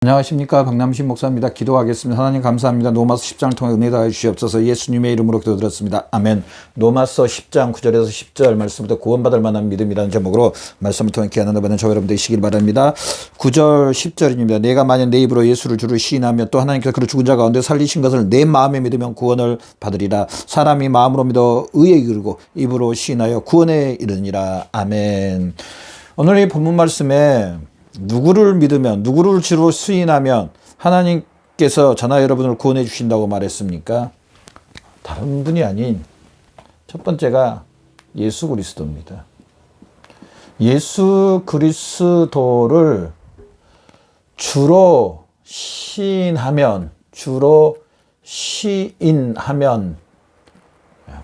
안녕하십니까, 박남신 목사입니다. 기도하겠습니다. 하나님 감사합니다. 로마서 10장을 통해 은혜 다해 주시옵소서. 예수님의 이름으로 기도드렸습니다. 아멘. 로마서 10장 9절에서 10절 말씀부터 구원받을 만한 믿음이라는 제목으로 말씀을 통해 귀한 은혜 받는 저와 여러분 되시길 바랍니다. 9절 10절입니다. 내가 만약 내 입으로 예수를 주를 시인하며 또 하나님께서 그를 죽은 자 가운데 살리신 것을 내 마음에 믿으면 구원을 받으리라. 사람이 마음으로 믿어 의에 이르고 입으로 시인하여 구원에 이르니라. 아멘. 오늘 이 본문 말씀에 누구를 믿으면, 누구를 주로 수인하면 하나님께서 저나 여러분을 구원해 주신다고 말했습니까? 다른 분이 아닌 첫 번째가 예수 그리스도입니다. 예수 그리스도를 주로 시인하면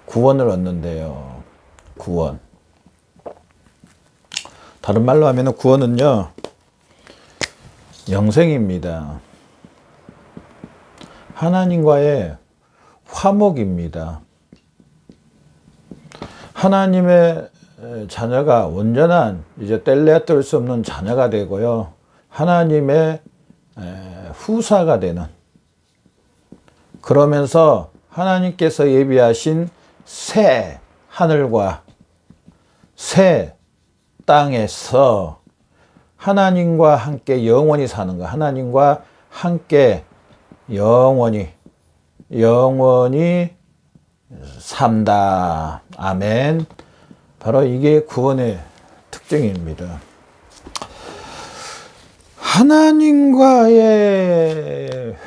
구원을 얻는데요. 구원. 다른 말로 하면 구원은요, 영생입니다. 하나님과의 화목입니다. 하나님의 자녀가 온전한, 이제 뗄래야 뗄 수 없는 자녀가 되고요. 하나님의 후사가 되는, 그러면서 하나님께서 예비하신 새 하늘과 새 땅에서 하나님과 함께 영원히 사는 것, 하나님과 함께 영원히 산다. 아멘. 바로 이게 구원의 특징입니다. 하나님과의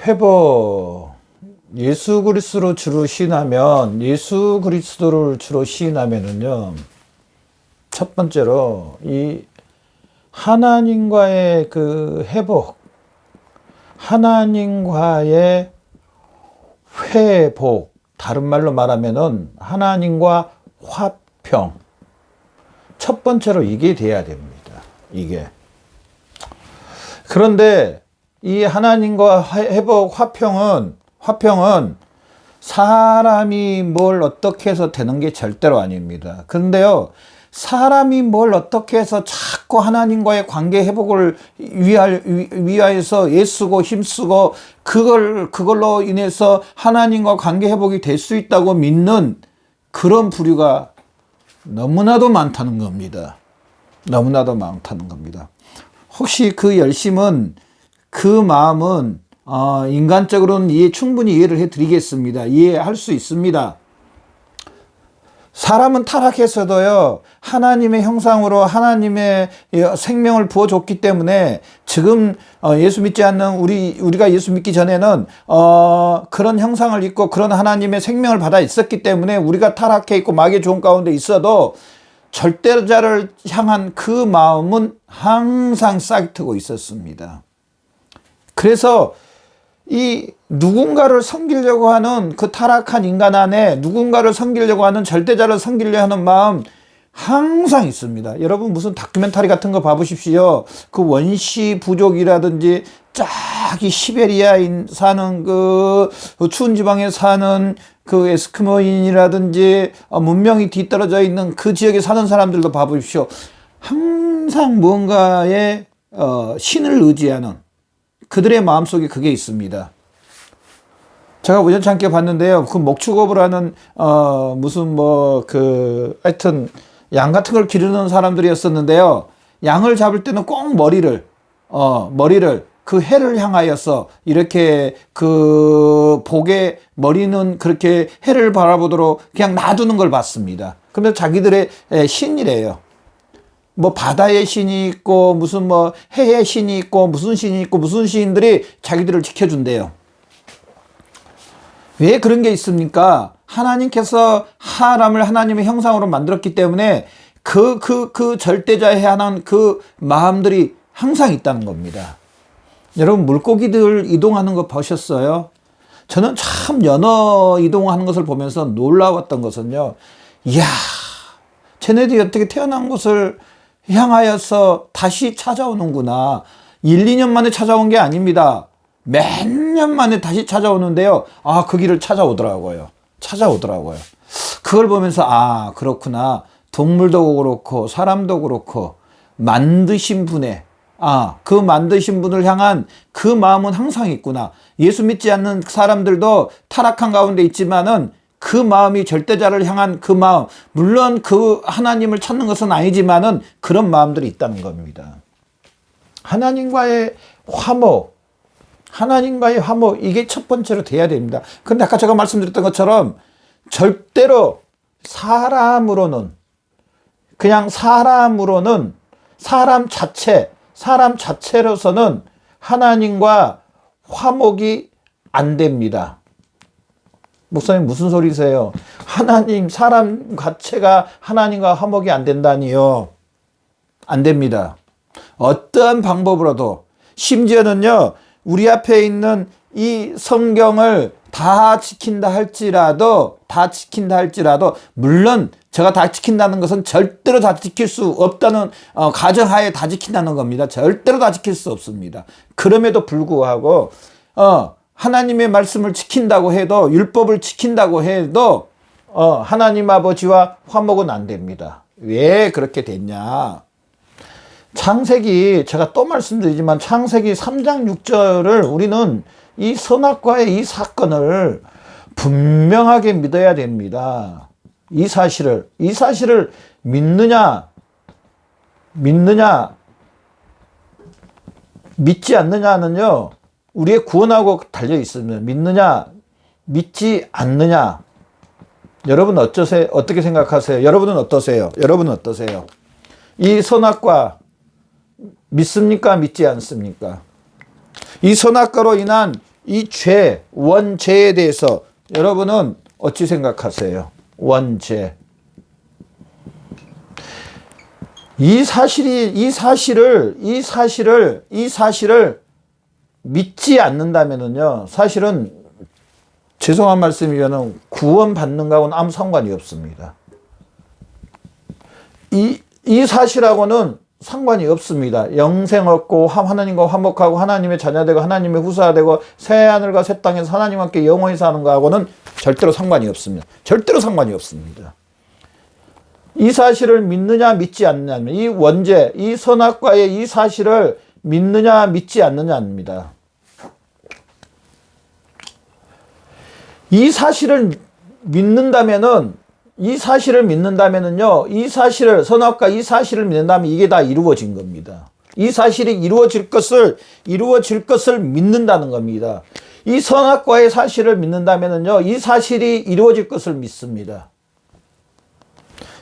회복, 예수 그리스도를 주로 시인하면은요, 첫 번째로 이 하나님과의 그 회복, 하나님과의 회복, 다른 말로 말하면은 하나님과 화평. 첫 번째로 이게 돼야 됩니다. 이게. 그런데 이 하나님과 회복, 화평은 사람이 뭘 어떻게 해서 되는 게 절대로 아닙니다. 그런데요, 사람이 뭘 어떻게 해서 자꾸 하나님과의 관계 회복을 위하여서 애쓰고 힘쓰고 그걸로 인해서 하나님과 관계 회복이 될 수 있다고 믿는 그런 부류가 너무나도 많다는 겁니다. 너무나도 많다는 겁니다. 혹시 그 열심은, 그 마음은 인간적으로는 충분히 이해를 해드리겠습니다. 이해할 수 있습니다. 사람은 타락해서도요, 하나님의 형상으로 하나님의 생명을 부어줬기 때문에 지금 예수 믿지 않는 우리가 예수 믿기 전에는 그런 형상을 입고 그런 하나님의 생명을 받아 있었기 때문에 우리가 타락해 있고 마귀의 조언 가운데 있어도 절대자를 향한 그 마음은 항상 싹이 트고 있었습니다. 그래서 이 누군가를 섬기려고 하는 그 타락한 인간 안에 누군가를 섬기려고 하는, 절대자를 섬기려고 하는 마음 항상 있습니다. 여러분 무슨 다큐멘터리 같은 거 봐보십시오. 그 원시 부족이라든지 저기 시베리아에 사는 그 추운 지방에 사는 그 에스키모인이라든지 문명이 뒤떨어져 있는 그 지역에 사는 사람들도 봐보십시오. 항상 무언가에 신을 의지하는 그들의 마음속에 그게 있습니다. 제가 우연찮게 봤는데요. 그 목축업을 하는 하여튼 양 같은 걸 기르는 사람들이었었는데요. 양을 잡을 때는 꼭 머리를 그 해를 향하여서 이렇게 그 복의 머리는 그렇게 해를 바라보도록 그냥 놔두는 걸 봤습니다. 그러면 자기들의 신이래요. 뭐 바다의 신이 있고 무슨 해의 신이 있고 무슨 신이 있고 무슨 신들이 자기들을 지켜준대요. 왜 그런 게 있습니까? 하나님께서 사람을 하나님의 형상으로 만들었기 때문에 그 절대자에 한한 그 마음들이 항상 있다는 겁니다. 여러분 물고기들 이동하는 거 보셨어요? 저는 참 연어 이동하는 것을 보면서 놀라웠던 것은요, 이야, 쟤네들이 어떻게 태어난 곳을 향하여서 다시 찾아오는구나. 1, 2년 만에 찾아온 게 아닙니다. 몇 년 만에 다시 찾아오는데요. 그 길을 찾아오더라고요. 그걸 보면서 그렇구나. 동물도 그렇고 사람도 그렇고 만드신 분의 그 만드신 분을 향한 그 마음은 항상 있구나. 예수 믿지 않는 사람들도 타락한 가운데 있지만은 그 마음이 절대자를 향한 그 마음, 물론 그 하나님을 찾는 것은 아니지만은 그런 마음들이 있다는 겁니다. 하나님과의 화목, 이게 첫 번째로 돼야 됩니다. 그런데 아까 제가 말씀드렸던 것처럼 절대로 그냥 사람으로는 사람 자체로서는 하나님과 화목이 안 됩니다. 목사님 무슨 소리세요? 사람 자체가 하나님과 화목이 안 된다니요. 안 됩니다. 어떠한 방법으로도, 심지어는요, 우리 앞에 있는 이 성경을 다 지킨다 할지라도, 물론 제가 다 지킨다는 것은 절대로 다 지킬 수 없다는 가정하에 다 지킨다는 겁니다. 절대로 다 지킬 수 없습니다. 그럼에도 불구하고 하나님의 말씀을 지킨다고 해도, 율법을 지킨다고 해도 하나님 아버지와 화목은 안 됩니다. 왜 그렇게 됐냐? 제가 또 말씀드리지만 창세기 3장 6절을 우리는 이 선악과의 이 사건을 분명하게 믿어야 됩니다. 이 사실을 믿느냐, 믿지 않느냐는요, 우리의 구원하고 달려 있습니다. 믿느냐, 믿지 않느냐. 여러분 어떻게 생각하세요? 여러분은 어떠세요? 이 선악과 믿습니까? 믿지 않습니까? 이 선악과로 인한 이 원죄에 대해서 여러분은 어찌 생각하세요? 원죄. 이 사실을 믿지 않는다면은요, 사실은 죄송한 말씀이면은 구원받는 거하고는 아무 상관이 없습니다. 이 사실하고는 상관이 없습니다. 영생 얻고 하나님과 화목하고 하나님의 자녀되고 하나님의 후사가 되고 새하늘과 새 땅에서 하나님과 함께 영원히 사는 거하고는 절대로 상관이 없습니다. 절대로 상관이 없습니다. 이 사실을 믿느냐 믿지 않느냐, 이 원죄, 이 선악과의 이 사실을 믿느냐 믿지 않느냐입니다. 이 사실을 믿는다면은요, 선악과 이 사실을 믿는다면 이게 다 이루어진 겁니다. 이 사실이 이루어질 것을 믿는다는 겁니다. 이 선악과의 사실을 믿는다면은요, 이 사실이 이루어질 것을 믿습니다.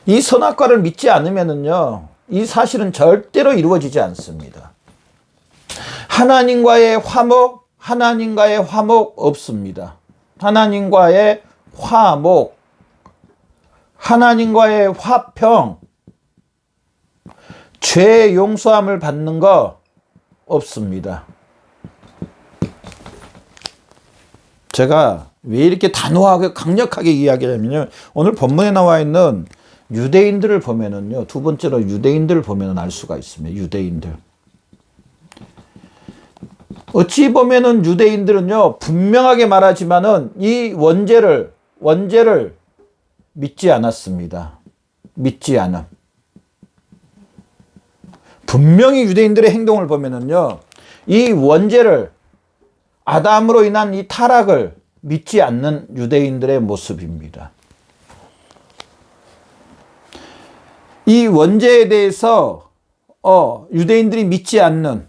이 선악과를 믿지 않으면은요, 이 사실은 절대로 이루어지지 않습니다. 하나님과의 화목 없습니다. 하나님과의 화평, 죄 용서함을 받는 거 없습니다. 제가 왜 이렇게 단호하게 강력하게 이야기하냐면요, 오늘 본문에 나와 있는 유대인들을 보면은요, 두 번째로 유대인들을 보면은 알 수가 있습니다. 유대인들. 어찌 보면은 유대인들은요, 분명하게 말하지만은 이 원죄를 믿지 않았습니다. 믿지 않음. 분명히 유대인들의 행동을 보면은요, 이 원죄를, 아담으로 인한 이 타락을 믿지 않는 유대인들의 모습입니다. 이 원죄에 대해서 유대인들이 믿지 않는,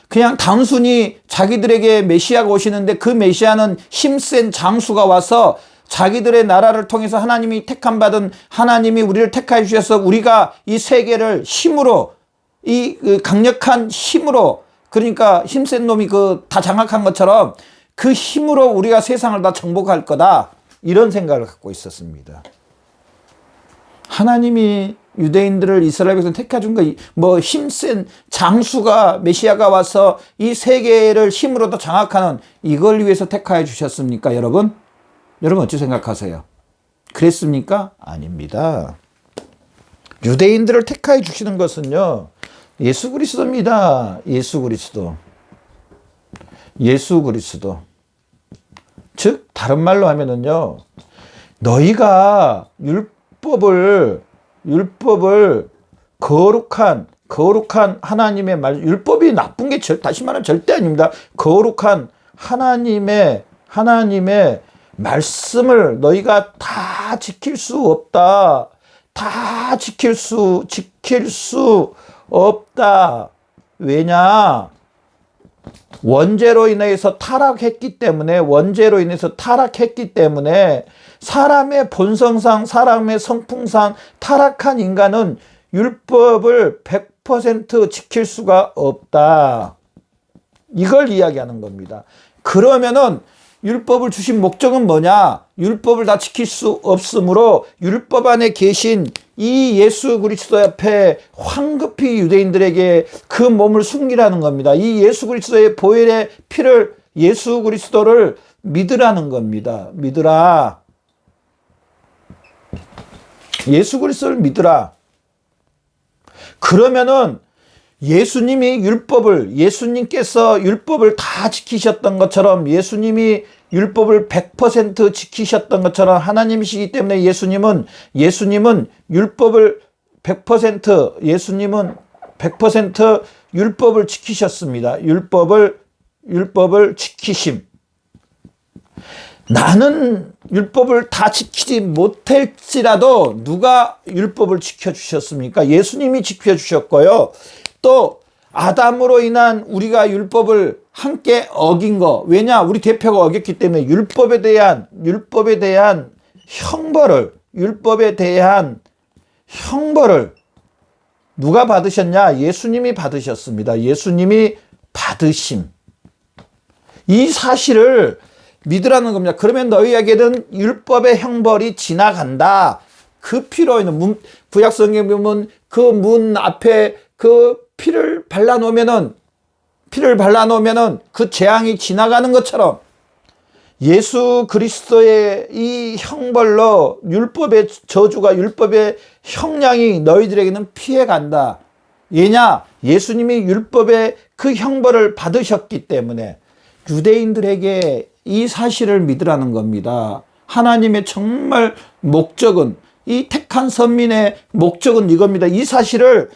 그냥 단순히 자기들에게 메시아가 오시는데 그 메시아는 힘센 장수가 와서 자기들의 나라를 통해서 하나님이 택함받은, 하나님이 우리를 택하여 주셔서 우리가 이 세계를 힘으로, 이 강력한 힘으로, 그러니까 힘센 놈이 다 장악한 것처럼 그 힘으로 우리가 세상을 다 정복할 거다, 이런 생각을 갖고 있었습니다. 하나님이 유대인들을 이스라엘 백성 택해준 거, 힘센 장수가, 메시아가 와서 이 세계를 힘으로 다 장악하는, 이걸 위해서 택하여 주셨습니까, 여러분? 여러분 어찌 생각하세요? 그랬습니까? 아닙니다. 유대인들을 택하여 주시는 것은요, 예수 그리스도입니다. 예수 그리스도. 즉 다른 말로 하면은요, 너희가 율법을 거룩한 거룩한 하나님의 말, 율법이 나쁜 게 다시 말하면 절대 아닙니다. 거룩한 하나님의 말씀을 너희가 다 지킬 수 없다. 다 지킬 수 없다. 왜냐? 원죄로 인해서 타락했기 때문에 사람의 본성상, 사람의 성품상 타락한 인간은 율법을 100% 지킬 수가 없다. 이걸 이야기하는 겁니다. 그러면은 율법을 주신 목적은 뭐냐? 율법을 다 지킬 수 없으므로 율법 안에 계신 이 예수 그리스도 앞에 황급히 유대인들에게 그 몸을 숨기라는 겁니다. 이 예수 그리스도의 보혈의 피를, 예수 그리스도를 믿으라는 겁니다. 믿으라. 예수 그리스도를 믿으라. 그러면은 예수님께서 율법을 다 지키셨던 것처럼, 예수님이 율법을 100% 지키셨던 것처럼, 하나님이시기 때문에 예수님은 율법을 100% 율법을 지키셨습니다. 율법을 지키심. 나는 율법을 다 지키지 못할지라도 누가 율법을 지켜주셨습니까? 예수님이 지켜주셨고요. 또 아담으로 인한 우리가 율법을 함께 어긴 거, 왜냐? 우리 대표가 어겼기 때문에 율법에 대한 형벌을 누가 받으셨냐? 예수님이 받으셨습니다. 예수님이 받으심. 이 사실을 믿으라는 겁니다. 그러면 너희에게는 율법의 형벌이 지나간다. 그 피로 인해 구약 성경에 보면 그 문 앞에 그 피를 발라놓으면은 그 재앙이 지나가는 것처럼 예수 그리스도의 이 형벌로 율법의 저주가, 율법의 형량이 너희들에게는 피해간다. 왜냐? 예수님이 율법의 그 형벌을 받으셨기 때문에. 유대인들에게 이 사실을 믿으라는 겁니다. 하나님의 정말 목적은, 이 택한 선민의 목적은 이겁니다. 이 사실을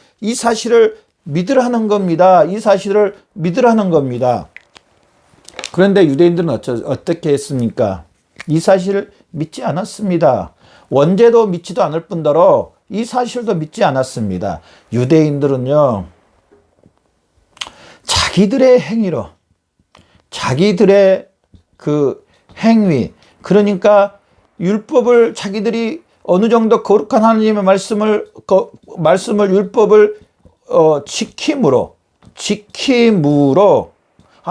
믿으라는 겁니다. 이 사실을 믿으라는 겁니다. 그런데 유대인들은 어떻게 했습니까? 이 사실을 믿지 않았습니다. 원죄도 믿지도 않을 뿐더러 이 사실도 믿지 않았습니다. 유대인들은요, 자기들의 행위로, 자기들의 그 행위, 그러니까 율법을 자기들이 어느 정도 거룩한 하나님의 말씀을 율법을 지킴으로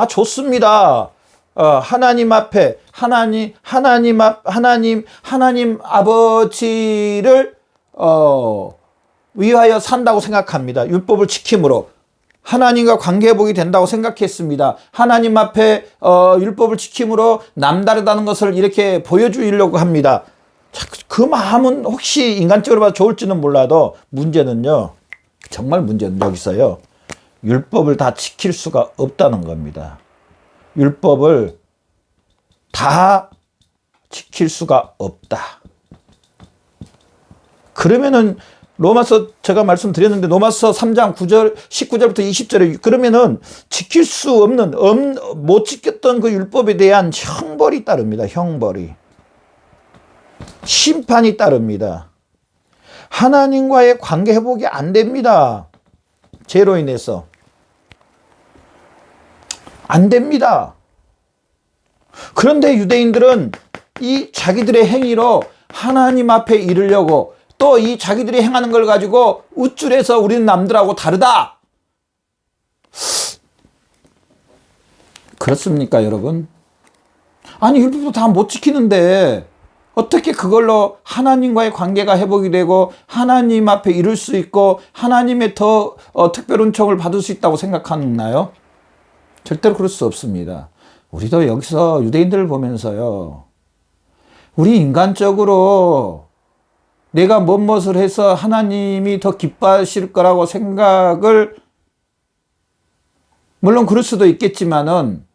좋습니다. 하나님 앞에 하나님 아버지를 위하여 산다고 생각합니다. 율법을 지킴으로 하나님과 관계회복이 된다고 생각했습니다. 하나님 앞에 율법을 지킴으로 남다르다는 것을 이렇게 보여주려고 합니다. 그 마음은 혹시 인간적으로 봐도 좋을지는 몰라도 정말 문제는 여기서요, 율법을 다 지킬 수가 없다는 겁니다. 율법을 다 지킬 수가 없다. 그러면은 로마서 제가 말씀드렸는데 로마서 3장 9절 19절부터 20절에 그러면은 지킬 수 없는 못 지켰던 그 율법에 대한 형벌이 따릅니다. 형벌이. 심판이 따릅니다. 하나님과의 관계 회복이 안 됩니다. 죄로 인해서. 안 됩니다. 그런데 유대인들은 이 자기들의 행위로 하나님 앞에 이르려고, 또 이 자기들이 행하는 걸 가지고 우쭐해서 우리는 남들하고 다르다. 그렇습니까, 여러분? 아니, 율법도 다 못 지키는데 어떻게 그걸로 하나님과의 관계가 회복이 되고 하나님 앞에 이룰 수 있고 하나님의 더 특별 은총을 받을 수 있다고 생각하나요? 절대로 그럴 수 없습니다. 우리도 여기서 유대인들을 보면서요, 우리 인간적으로 내가 무엇을 해서 하나님이 더 기뻐하실 거라고 생각을, 물론 그럴 수도 있겠지만은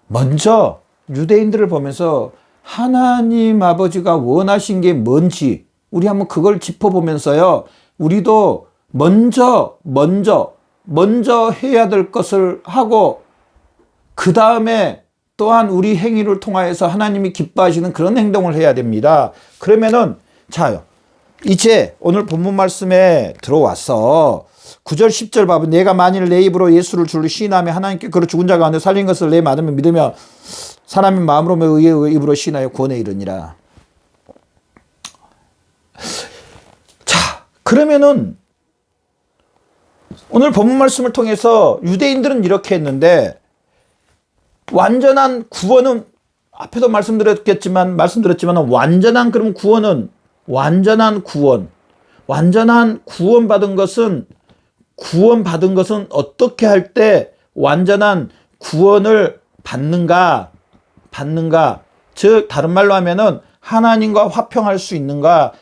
먼저 유대인들을 보면서 하나님 아버지가 원하신 게 뭔지 우리 한번 그걸 짚어보면서요, 우리도 먼저 해야 될 것을 하고 그 다음에 또한 우리 행위를 통하여서 하나님이 기뻐하시는 그런 행동을 해야 됩니다. 그러면은 자, 이제 오늘 본문 말씀에 들어와서 9절 10절 봐봐. 내가 만일 내 입으로 예수를 주를 시인하며 하나님께 그를 죽은 자 가운데 살린 것을 내 마음에 믿으며 사람의 마음으로 의의 입으로 시인하여 구원에 이르니라. 자, 그러면은 오늘 본문 말씀을 통해서 유대인들은 이렇게 했는데 완전한 구원은 앞에도 말씀드렸지만 완전한 그럼 구원은 완전한 구원받은 것은 어떻게 할 때 완전한 구원을 받는가? 즉 다른 말로 하면은 하나님과 화평할 수 있는가?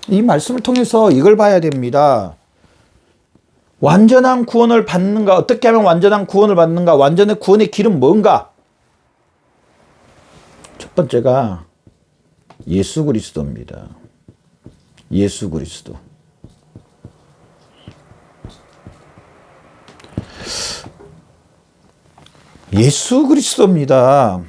이 말씀을 통해서 이걸 봐야 됩니다. 완전한 구원을 받는가? 어떻게 하면 완전한 구원을 받는가? 완전한 구원의 길은 뭔가? 첫 번째가 예수 그리스도입니다. 예수 그리스도. 예수 그리스도입니다.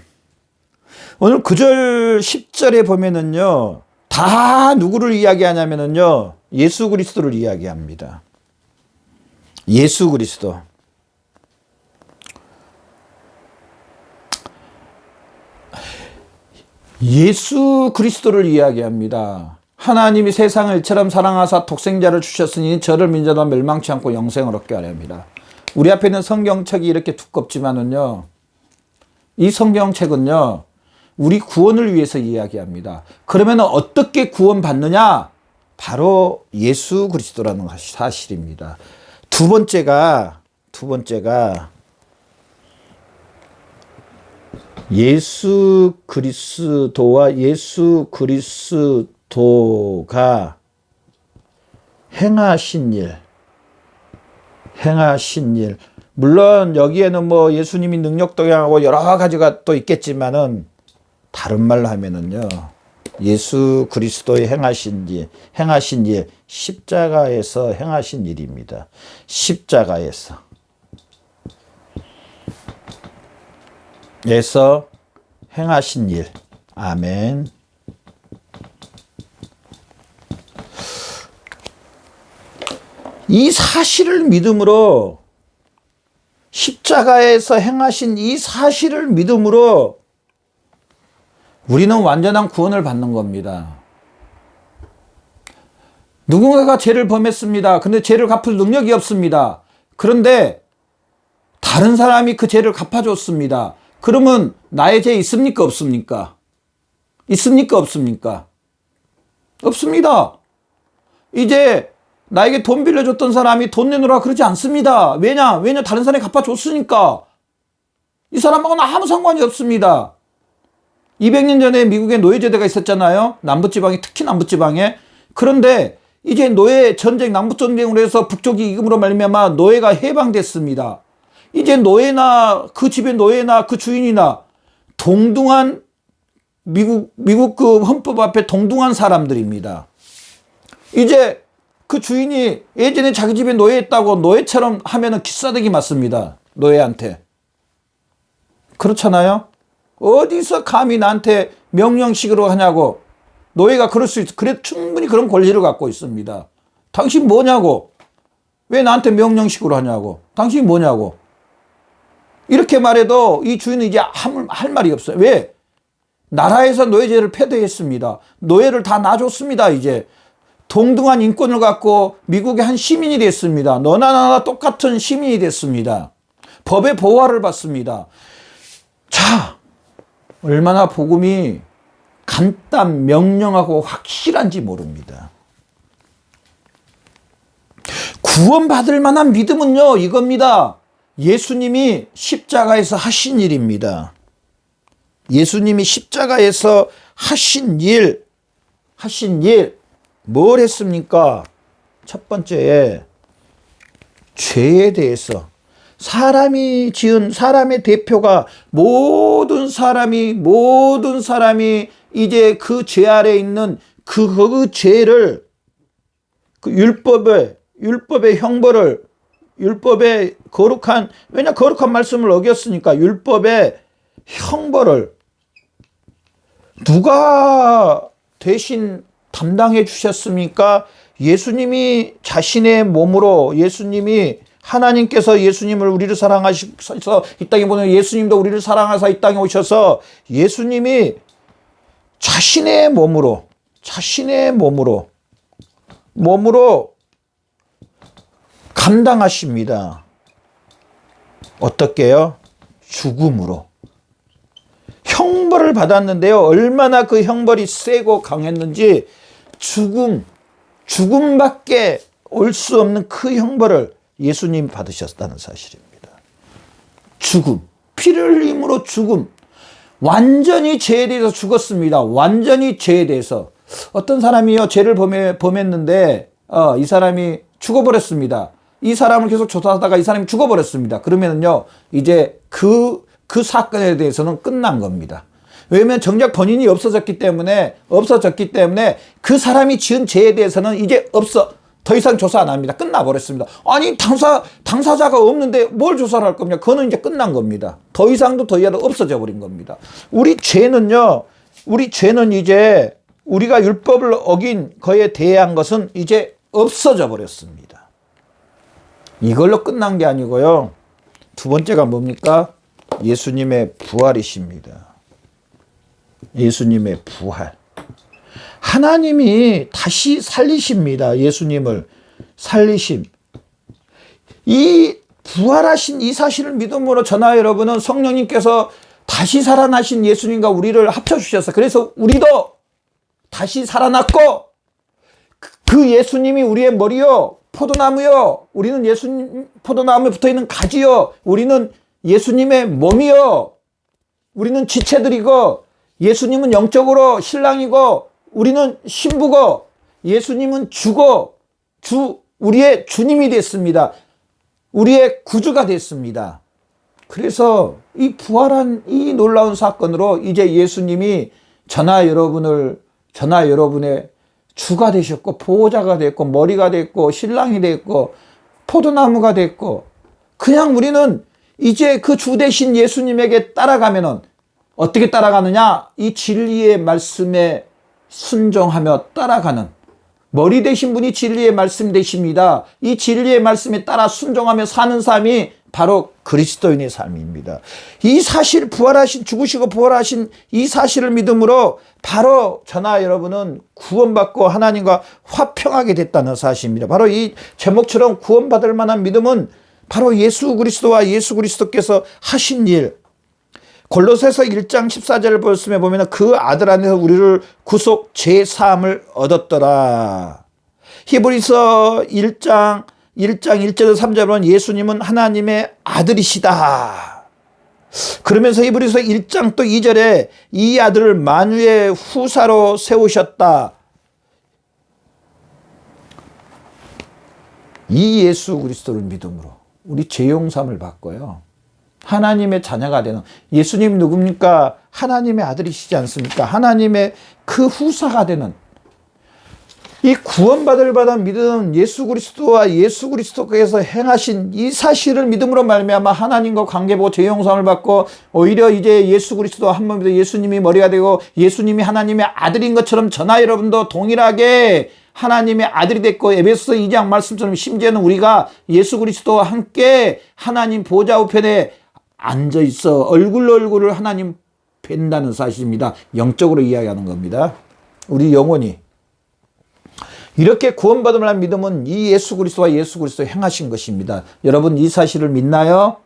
오늘 9절 10절에 보면은요, 다 누구를 이야기하냐면은요, 예수 그리스도를 이야기합니다. 예수 그리스도. 예수 그리스도를 이야기합니다. 하나님이 세상을 이처럼 사랑하사 독생자를 주셨으니 저를 민자도 멸망치 않고 영생을 얻게 하려 합니다. 우리 앞에 있는 성경책이 이렇게 두껍지만은요, 이 성경책은요, 우리 구원을 위해서 이야기합니다. 그러면 어떻게 구원받느냐? 바로 예수 그리스도라는 사실입니다. 두 번째가 예수 그리스도와 예수 그리스도가 행하신 일. 물론 여기에는 뭐 예수님이 능력도 행하고 여러 가지가 또 있겠지만은 다른 말로 하면은요, 예수 그리스도의 행하신 일, 십자가에서 행하신 일입니다. 십자가에서 행하신 일. 아멘. 이 사실을 믿음으로, 십자가에서 행하신 이 사실을 믿음으로 우리는 완전한 구원을 받는 겁니다. 누군가가 죄를 범했습니다. 근데 죄를 갚을 능력이 없습니다. 그런데 다른 사람이 그 죄를 갚아줬습니다. 그러면 나의 죄 있습니까? 없습니까? 없습니다. 이제 나에게 돈 빌려줬던 사람이 돈 내놓으라 그러지 않습니다. 왜냐? 다른 사람이 갚아줬으니까. 이 사람하고는 아무 상관이 없습니다. 200년 전에 미국에 노예제도가 있었잖아요. 남부지방에, 특히 남부지방에. 그런데 이제 전쟁, 남북전쟁으로 해서 북쪽이 이금으로 말미암아 노예가 해방됐습니다. 이제 노예나 그 집의 노예나 그 주인이나 동등한 미국 그 헌법 앞에 동등한 사람들입니다. 이제 그 주인이 예전에 자기 집에 노예했다고 노예처럼 하면은 기싸대기 맞습니다. 노예한테. 그렇잖아요? 어디서 감히 나한테 명령식으로 하냐고. 노예가 그럴 수 있어. 그래, 충분히 그런 권리를 갖고 있습니다. 당신 뭐냐고. 왜 나한테 명령식으로 하냐고. 당신이 뭐냐고. 이렇게 말해도 이 주인은 이제 할 말이 없어요. 왜? 나라에서 노예제를 폐쇄했습니다. 노예를 다 놔줬습니다. 이제 동등한 인권을 갖고 미국의 한 시민이 됐습니다. 너나 나나 똑같은 시민이 됐습니다. 법의 보호를 받습니다. 자, 얼마나 복음이 간단, 명령하고 확실한지 모릅니다. 구원받을 만한 믿음은요, 이겁니다. 예수님이 십자가에서 하신 일입니다. 예수님이 십자가에서 하신 일, 뭘 했습니까? 첫 번째, 죄에 대해서. 사람이 지은, 사람의 대표가 모든 사람이 이제 그 죄 아래 있는 그 죄를 그 율법의 형벌을 율법의 거룩한 왜냐 거룩한 말씀을 어겼으니까 율법의 형벌을 누가 대신 담당해 주셨습니까? 예수님이 자신의 몸으로 예수님이 하나님께서 예수님을 우리를 사랑하셔서 이 땅에 보내 예수님도 우리를 사랑하사 이 땅에 오셔서 예수님이 자신의 몸으로 감당하십니다. 어떻게요? 죽음으로. 형벌을 받았는데요. 얼마나 그 형벌이 세고 강했는지 죽음밖에 올 수 없는 그 형벌을 예수님 받으셨다는 사실입니다. 죽음. 피를 흘림으로 죽음. 완전히 죄에 대해서 죽었습니다. 완전히 죄에 대해서. 어떤 사람이요, 죄를 범했는데, 이 사람이 죽어버렸습니다. 이 사람을 계속 조사하다가 이 사람이 죽어버렸습니다. 그러면은요, 이제 그 사건에 대해서는 끝난 겁니다. 왜냐면 정작 본인이 없어졌기 때문에 그 사람이 지은 죄에 대해서는 이제 더 이상 조사 안 합니다. 끝나버렸습니다. 아니, 당사자가 없는데 뭘 조사를 할 겁니까? 그거는 이제 끝난 겁니다. 더 이상도 더 이하도 없어져 버린 겁니다. 우리 죄는 이제 우리가 율법을 어긴 거에 대한 것은 이제 없어져 버렸습니다. 이걸로 끝난 게 아니고요. 두 번째가 뭡니까? 예수님의 부활이십니다. 예수님의 부활. 하나님이 다시 살리십니다. 예수님을 살리심. 이 부활하신 이 사실을 믿음으로 저나 여러분은 성령님께서 다시 살아나신 예수님과 우리를 합쳐주셔서 그래서 우리도 다시 살아났고 그 예수님이 우리의 머리요 포도나무요 우리는 예수님 포도나무에 붙어있는 가지요 우리는 예수님의 몸이요 우리는 지체들이고 예수님은 영적으로 신랑이고 우리는 신부고 예수님은 주고 우리의 주님이 됐습니다. 우리의 구주가 됐습니다. 그래서 이 부활한 이 놀라운 사건으로 이제 예수님이 저나 여러분의 주가 되셨고 보호자가 됐고 머리가 됐고 신랑이 됐고 포도나무가 됐고 그냥 우리는 이제 그 주 되신 예수님에게 따라가면은 어떻게 따라가느냐? 이 진리의 말씀에 순종하며 따라가는 머리 되신 분이 진리의 말씀 되십니다. 이 진리의 말씀에 따라 순종하며 사는 삶이 바로 그리스도인의 삶입니다. 이 사실 죽으시고 부활하신 이 사실을 믿음으로 바로 저나 여러분은 구원받고 하나님과 화평하게 됐다는 사실입니다. 바로 이 제목처럼 구원받을 만한 믿음은 바로 예수 그리스도와 예수 그리스도께서 하신 일 골로새서 1장 14절을 보면 그 아들 안에서 우리를 구속 제사함을 얻었더라. 히브리서 1장 1절에서 3절에 보면 예수님은 하나님의 아들이시다. 그러면서 히브리서 1장 또 2절에 이 아들을 만유의 후사로 세우셨다. 이 예수 그리스도를 믿음으로 우리 죄 용서함을 받고요. 하나님의 자녀가 되는 예수님 누굽니까? 하나님의 아들이시지 않습니까? 하나님의 그 후사가 되는 이 구원받을 받은 믿음 예수 그리스도와 예수 그리스도께서 행하신 이 사실을 믿음으로 말미암아 하나님과 관계보고 죄 용서함을 받고 오히려 이제 예수 그리스도와 한 몸이 되어 예수님이 머리가 되고 예수님이 하나님의 아들인 것처럼 저나 여러분도 동일하게 하나님의 아들이 됐고 에베소서 2장 말씀처럼 심지어는 우리가 예수 그리스도와 함께 하나님 보좌 우편에 앉아 있어 얼굴을 하나님 뵌다는 사실입니다. 영적으로 이야기하는 겁니다. 우리 영혼이 이렇게 구원받을 만한 믿음은 이 예수 그리스도와 예수 그리스도 행하신 것입니다. 여러분 이 사실을 믿나요?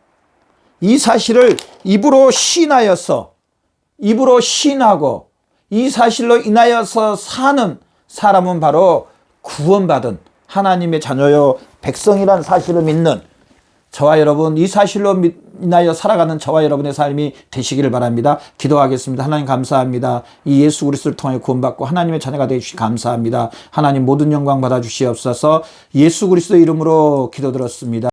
이 사실을 입으로 시인하고 이 사실로 인하여서 사는 사람은 바로 구원받은 하나님의 자녀요 백성이란 사실을 믿는 저와 여러분 이 사실로 인하여 살아가는 저와 여러분의 삶이 되시기를 바랍니다. 기도하겠습니다. 하나님 감사합니다. 이 예수 그리스도를 통해 구원받고 하나님의 자녀가 되시기 감사합니다. 하나님 모든 영광 받아주시옵소서. 예수 그리스도 이름으로 기도드렸습니다.